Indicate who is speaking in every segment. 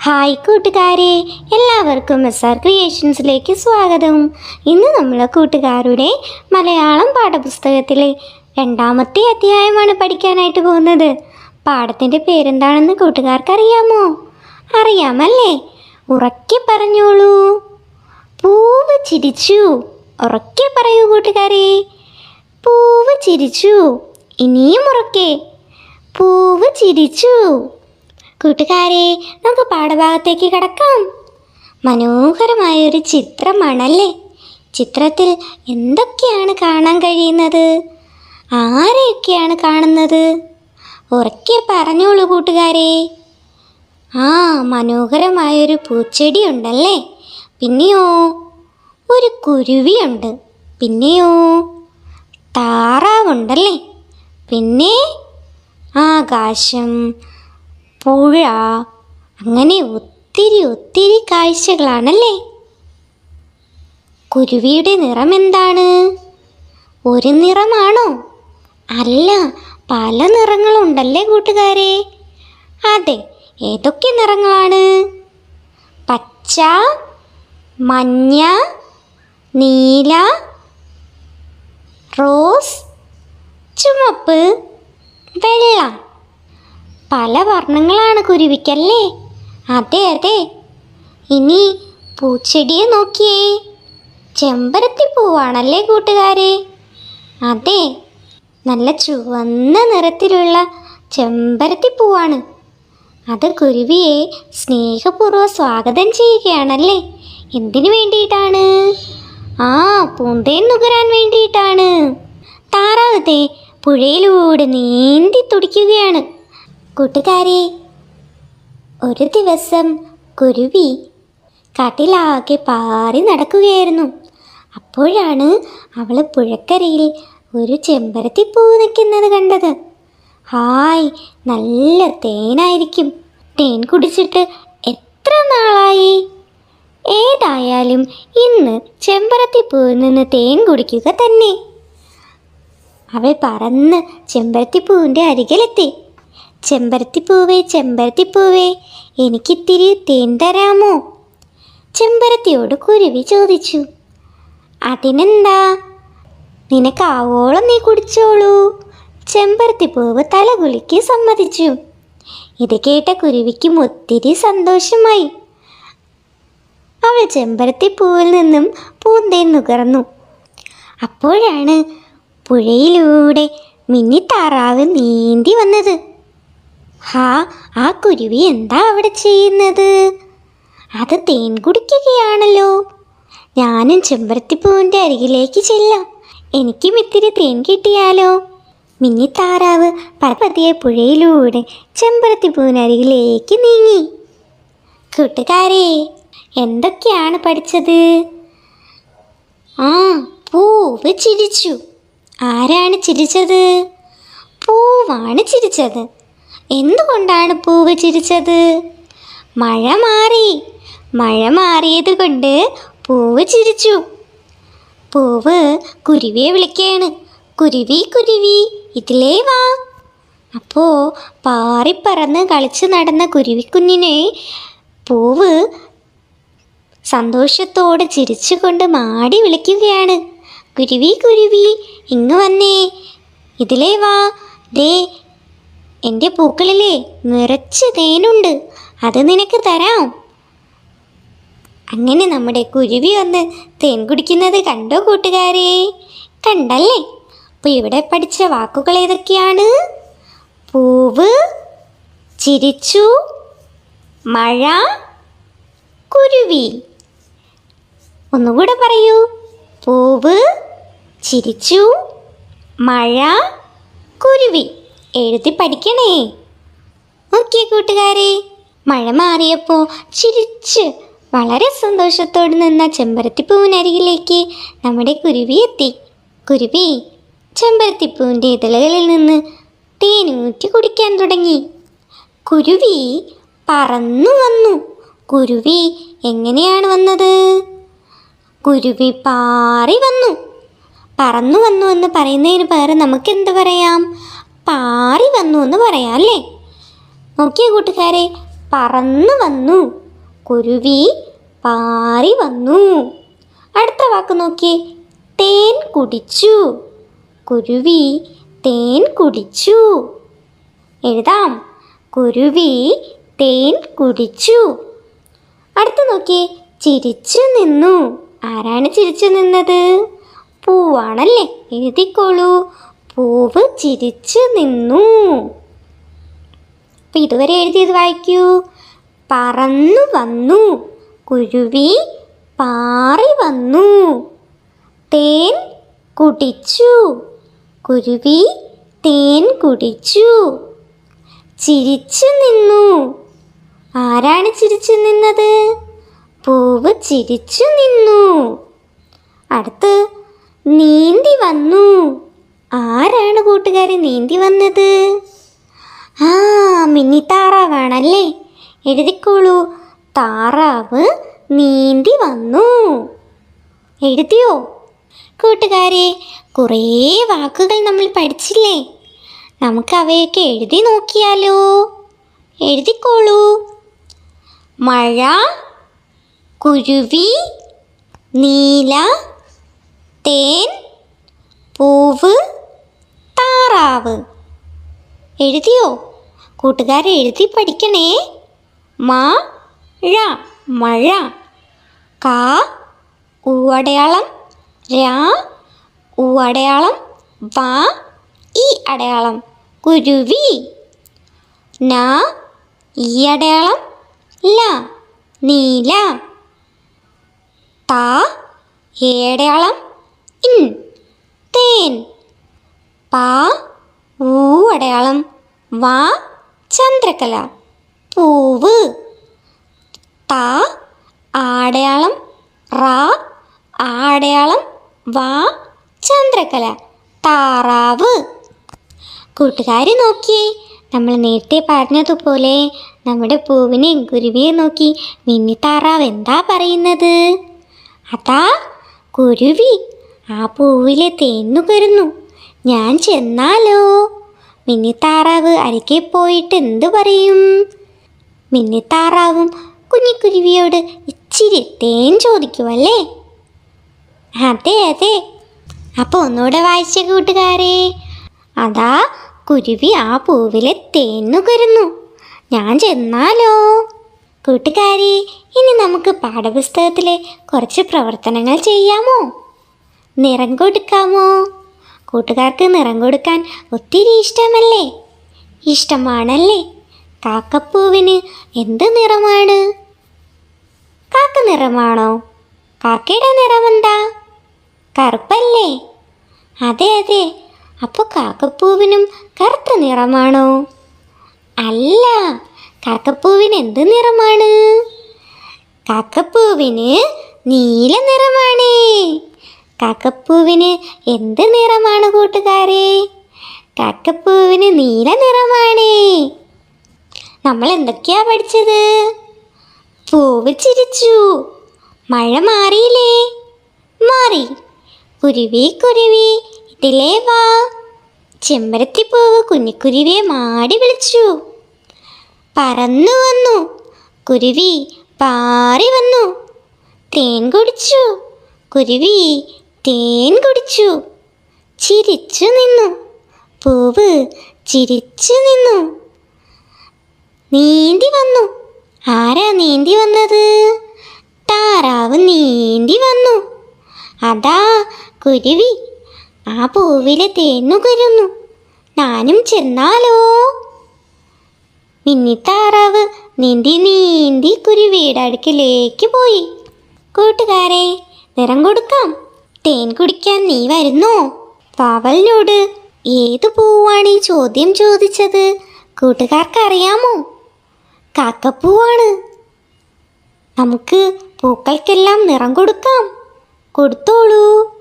Speaker 1: Hi കൂട്ടുകാരെ, എല്ലാവർക്കും SR ക്രിയേഷൻസിലേക്ക് സ്വാഗതം. ഇന്ന് നമ്മൾ കൂട്ടുകാരുടെ മലയാളം പാഠപുസ്തകത്തിലെ 2ാമത്തെ അധ്യായമാണ് പഠിക്കാനായിട്ട് പോകുന്നത്. പാഠത്തിൻ്റെ പേരെന്താണെന്ന് കൂട്ടുകാർക്ക് അറിയാമോ? അറിയാമല്ലേ? ഉറക്കെ പറഞ്ഞോളൂ. പൂവ് ചിരിച്ചു. ഉറക്കെ പറയൂ കൂട്ടുകാരെ. പൂവ് ചിരിച്ചു. ഇനിയും ഉറക്കെ. പൂവ് ചിരിച്ചു. കൂട്ടുകാരെ, നമുക്ക് പാഠഭാഗത്തേക്ക് കടക്കാം. മനോഹരമായൊരു ചിത്രമാണല്ലേ? ചിത്രത്തിൽ എന്തൊക്കെയാണ് കാണാൻ കഴിയുന്നത്? ആരെയൊക്കെയാണ് കാണുന്നത്? ഉറക്കെ പറഞ്ഞോളൂ കൂട്ടുകാരെ. മനോഹരമായൊരു പൂച്ചെടി ഉണ്ടല്ലേ? പിന്നെയോ ഒരു കുരുവിയുണ്ട്. പിന്നെയോ താറാവുണ്ടല്ലേ? പിന്നെ ആകാശം, പുഴ, അങ്ങനെ ഒത്തിരി കാഴ്ചകളാണല്ലേ? കുരുവിയുടെ നിറം എന്താണ്? ഒരു നിറമാണോ? അല്ല, പല നിറങ്ങളുണ്ടല്ലേ കൂട്ടുകാരെ? അതെ, ഏതൊക്കെ നിറങ്ങളാണ്? പച്ച, മഞ്ഞ, നീല, റോസ്, ചുവപ്പ്, വെള്ള. പല വർണ്ണങ്ങളാണ് കുരുവിക്കല്ലേ? അതെ. ഇനി പൂച്ചെടിയെ നോക്കിയേ. ചെമ്പരത്തിപ്പൂവാണല്ലേ കൂട്ടുകാരെ? അതെ, നല്ല ചുവന്ന നിറത്തിലുള്ള ചെമ്പരത്തിപ്പൂവാണ്. അത് കുരുവിയെ സ്നേഹപൂർവ്വം സ്വാഗതം ചെയ്യുകയാണല്ലേ? എന്തിനു വേണ്ടിയിട്ടാണ്? പൂന്തേൻ നുകരാൻ വേണ്ടിയിട്ടാണ്. താറാവ് പുഴയിലൂടെ നീന്തി തുടിക്കുകയാണ്. കൂട്ടുകാരെ, ഒരു ദിവസം കുരുവി കാട്ടിലാകെ പാറി നടക്കുകയായിരുന്നു. അപ്പോഴാണ് അവൾ പുഴക്കരയിൽ ഒരു ചെമ്പരത്തിപ്പൂ നിൽക്കുന്നത് കണ്ടത്. ഹായ്, നല്ല തേനായിരിക്കും. തേൻ കുടിച്ചിട്ട് എത്ര നാളായി? ഏതായാലും ഇന്ന് ചെമ്പരത്തിപ്പൂവിൽ നിന്ന് തേൻ കുടിക്കുക തന്നെ. അവൾ പറന്ന് ചെമ്പരത്തിപ്പൂവിൻ്റെ അരികിലെത്തി. ചെമ്പരത്തിപ്പൂവേ, എനിക്കിത്തിരി തേൻ തരാമോ? ചെമ്പരത്തിയോട് കുരുവി ചോദിച്ചു. അതിനെന്താ, നിനക്കാവോളം നീ കുടിച്ചോളൂ. ചെമ്പരത്തിപ്പൂവ് തലകുലുക്കി സമ്മതിച്ചു. ഇത് കേട്ട കുരുവിക്കും ഒത്തിരി സന്തോഷമായി. അവൾ ചെമ്പരത്തിപ്പൂവിൽ നിന്നും പൂന്തേൻ നുകർന്നു. അപ്പോഴാണ് പുഴയിലൂടെ മിന്നിത്താറാവ് നീന്തി വന്നത്. ആ കുരുവി എന്താ അവിടെ ചെയ്യുന്നത്? അത് തേൻ കുടിക്കുകയാണല്ലോ. ഞാനും ചെമ്പരത്തിപ്പൂവിൻ്റെ അരികിലേക്ക് ചെല്ലാം. എനിക്കും ഇത്തിരി തേൻ കിട്ടിയാലോ? മിന്നിത്താറാവ് പതിയെ പുഴയിലൂടെ ചെമ്പരത്തിപ്പൂവിനരികിലേക്ക് നീങ്ങി. കൂട്ടുകാരെ, എന്തൊക്കെയാണ് പഠിച്ചത്? പൂവ് ചിരിച്ചു. ആരാണ് ചിരിച്ചത്? പൂവാണ് ചിരിച്ചത്. എന്തുകൊണ്ടാണ് പൂവ് ചിരിച്ചത്? മഴ മാറിയത് കൊണ്ട് പൂവ് ചിരിച്ചു. പൂവ് കുരുവിയെ വിളിക്കുകയാണ്. കുരുവി, ഇതിലേ വാ. അപ്പോൾ പാറിപ്പറന്ന് കളിച്ച് നടന്ന കുരുവിക്കുഞ്ഞിനെ പൂവ് സന്തോഷത്തോടെ ചിരിച്ചുകൊണ്ട് മാടി വിളിക്കുകയാണ്. കുരുവി, ഇങ്ങ് വന്നേ, ഇതിലേ വാ. എൻ്റെ പൂക്കളിലെ നിറച്ച് തേനുണ്ട്, അത് നിനക്ക് തരാം. അങ്ങനെ നമ്മുടെ കുരുവി വന്ന് തേൻ കുടിക്കുന്നത് കണ്ടോ കൂട്ടുകാരെ? കണ്ടല്ലേ? അപ്പോൾ ഇവിടെ പഠിച്ച വാക്കുകൾ ഏതൊക്കെയാണ്? പൂവ് ചിരിച്ചു, മഴ, കുരുവി. ഒന്നുകൂടെ പറയൂ. പൂവ് ചിരിച്ചു, മഴ, കുരുവി. എഴുതി പഠിക്കണേ. ഓക്കെ കൂട്ടുകാരെ, മഴ മാറിയപ്പോൾ ചിരിച്ച് വളരെ സന്തോഷത്തോടെ നിന്ന ചെമ്പരത്തിപ്പൂവിനരികിലേക്ക് നമ്മുടെ കുരുവി എത്തി. കുരുവി ചെമ്പരത്തിപ്പൂവിൻ്റെ ഇതളുകളിൽ നിന്ന് തേനൂറ്റി കുടിക്കാൻ തുടങ്ങി. കുരുവി പറന്നു വന്നു. കുരുവി എങ്ങനെയാണ് വന്നത്? കുരുവി പാറി വന്നു. പറന്നു വന്നു എന്ന് പറയുന്നതിന് പകരം നമുക്ക് എന്ത് പറയാം? പാറി വന്നു എന്ന് പറയാം അല്ലേ? നോക്കിയ കൂട്ടുകാരെ, പറന്നു വന്നു. കുരുവി പാറി വന്നു. അടുത്ത വാക്ക് നോക്കിയേ. തേൻ കുടിച്ചു. കുരുവി തേൻ കുടിച്ചു. എഴുതാം. കുരുവി തേൻ കുടിച്ചു. അടുത്ത നോക്കിയേ. ചിരിച്ചു നിന്നു. ആരാണ് ചിരിച്ചു നിന്നത്? പൂവാണല്ലേ. എഴുതിക്കോളൂ. പൂവ് ചിരിച്ചു നിന്നു. അപ്പം ഇതുവരെ എഴുതിയത് വായിക്കൂ. പറന്നു വന്നു. കുരുവി പാറി വന്നു. തേൻ കുടിച്ചു. കുരുവി തേൻ കുടിച്ചു. ചിരിച്ചു നിന്നു. ആരാണ് ചിരിച്ചു നിന്നത്? പൂവ് ചിരിച്ചു നിന്നു. അടുത്ത് നീന്തി വന്നു. ആരാണ് കൂട്ടുകാരെ നീന്തി വന്നത്? മിന്നിത്താറാവാണല്ലേ. എഴുതിക്കോളൂ. താറാവ് നീന്തി വന്നു. എഴുതിയോ? കൂട്ടുകാരെ, കുറേ വാക്കുകൾ നമ്മൾ പഠിച്ചില്ലേ? നമുക്ക് അവയൊക്കെ എഴുതി നോക്കിയാലോ? എഴുതിക്കോളൂ. മഴ, കുരുവി, നീല, തേൻ, പൂവ്, താറാവ്. എഴുതിയോ? കൂട്ടുകാരെ എഴുതി പഠിക്കണേ. മഴ, മഴ. കാ ഊവടയാളം, രാ ഊവടയാളം, വാ ഈ അടയാളം കുരുവി. ന ഈ അടയാളം, ല നീല. താ ഏടയാളം, ഇൻ തേൻ. പാ ഊ അടയാളം, വാ ചന്ദ്രകല പൂവ്. താ ആടയാളം, റാ ആടയാളം, വാ ചന്ദ്രകല താറാവ്. കൂട്ടുകാരി നോക്കിയേ, നമ്മൾ നേരത്തെ പറഞ്ഞതുപോലെ നമ്മുടെ പൂവിനെയും കുരുവിയെ നോക്കി മിന്നിത്താറാവ് എന്താ പറയുന്നത്? അതാ കുരുവി ആ പൂവിലെ തേൻ നുകരുന്നു. ഞാൻ ചെന്നാലോ? മിന്നിത്താറാവ് അരികെ പോയിട്ട് എന്തു പറയും? മിന്നിത്താറാവും കുഞ്ഞിക്കുരുവിയോട് ഇച്ചിരി തേൻ ചോദിക്കുമല്ലേ? അതെ അതെ. അപ്പോൾ ഒന്നുകൂടെ വായിച്ച കൂട്ടുകാരെ. അതാ കുരുവി ആ പൂവിലെ തേൻ നുകരുന്നു. ഞാൻ ചെന്നാലോ? കൂട്ടുകാരി, ഇനി നമുക്ക് പാഠപുസ്തകത്തിലെ കുറച്ച് പ്രവർത്തനങ്ങൾ ചെയ്യാമോ? നിറം കൊടുക്കാമോ? കൂട്ടുകാർക്ക് നിറം കൊടുക്കാൻ ഒത്തിരി ഇഷ്ടമല്ലേ? ഇഷ്ടമാണല്ലേ? കാക്കപ്പൂവിന് എന്ത് നിറമാണ്? കാക്ക നിറമാണോ? കാക്കയുടെ നിറമെന്താ? കറുപ്പല്ലേ? അതെ അതെ. അപ്പോൾ കാക്കപ്പൂവിനും കറുത്ത നിറമാണോ? അല്ല. കാക്കപ്പൂവിന് എന്ത് നിറമാണ്? കാക്കപ്പൂവിന് നീല നിറമാണ്. കാക്കപ്പൂവിന് എന്ത് നിറമാണ് കൂട്ടുകാരെ? കാക്കപ്പൂവിന് നീല നിറമാണ്. നമ്മൾ എന്തൊക്കെയാ പഠിച്ചത്? പൂവ് ചിരിച്ചു. മഴ മാറിയില്ലേ? മാറി. കുരുവി കുരുവി ഇതിലേ വാ. ചെമ്പരത്തിപ്പൂവ് കുഞ്ഞിക്കുരുവിയെ മാടി വിളിച്ചു. പറന്നു വന്നു. കുരുവി പാറി വന്നു. തേൻ കുടിച്ചു. കുരുവി തേൻ കുടിച്ചു. ചിരിച്ചു നിന്നു. പൂവ് ചിരിച്ചു നിന്നു. നീന്തി വന്നു. ആരാ നീന്തി വന്നത്? താറാവ് നീന്തി വന്നു. അതാ കുരുവി ആ പൂവിലെ തേൻ നുകരുന്നു. ഞാനും ചെന്നാലോ? മിന്നിത്താറാവ് നീന്തി നീന്തി കുരുവിയുടെ അടുക്കിലേക്ക് പോയി. കൂട്ടുകാരെ, നിറം കൊടുക്കാം. തേൻ കുടിക്കാൻ നീ വരുന്നോ? പാവലിനോട് ഏത് പൂവാണ് ഈ ചോദ്യം ചോദിച്ചത്? കൂട്ടുകാർക്കറിയാമോ? കാക്കപ്പൂവാണ്. നമുക്ക് പൂക്കൾക്കെല്ലാം നിറം കൊടുക്കാം. കൊടുത്തോളൂ.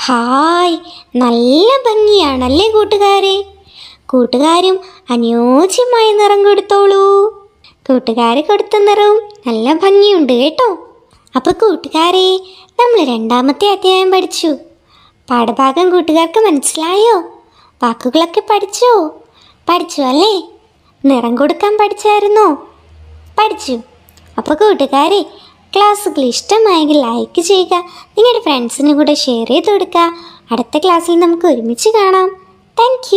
Speaker 1: ഹായ്, നല്ല ഭംഗിയാണല്ലേ കൂട്ടുകാരെ? കൂട്ടുകാരും അനുയോജ്യമായ നിറം കൊടുത്തോളൂ. കൂട്ടുകാർ കൊടുത്ത നിറവും നല്ല ഭംഗിയുണ്ട് കേട്ടോ. അപ്പോൾ കൂട്ടുകാരെ, നമ്മൾ രണ്ടാമത്തെ അധ്യായം പഠിച്ചു. പാഠഭാഗം കൂട്ടുകാർക്ക് മനസ്സിലായോ? വാക്കുകളൊക്കെ പഠിച്ചോ? പഠിച്ചു അല്ലേ? നിറം കൊടുക്കാൻ പഠിച്ചായിരുന്നോ? പഠിച്ചു. അപ്പോൾ കൂട്ടുകാരെ, ക്ലാസ്സുകൾ ഇഷ്ടമായെങ്കിൽ ലൈക്ക് ചെയ്യുക, നിങ്ങളുടെ ഫ്രണ്ട്സിനും കൂടെ ഷെയർ ചെയ്ത് കൊടുക്കുക. അടുത്ത ക്ലാസ്സിൽ നമുക്ക് ഒരുമിച്ച് കാണാം. താങ്ക്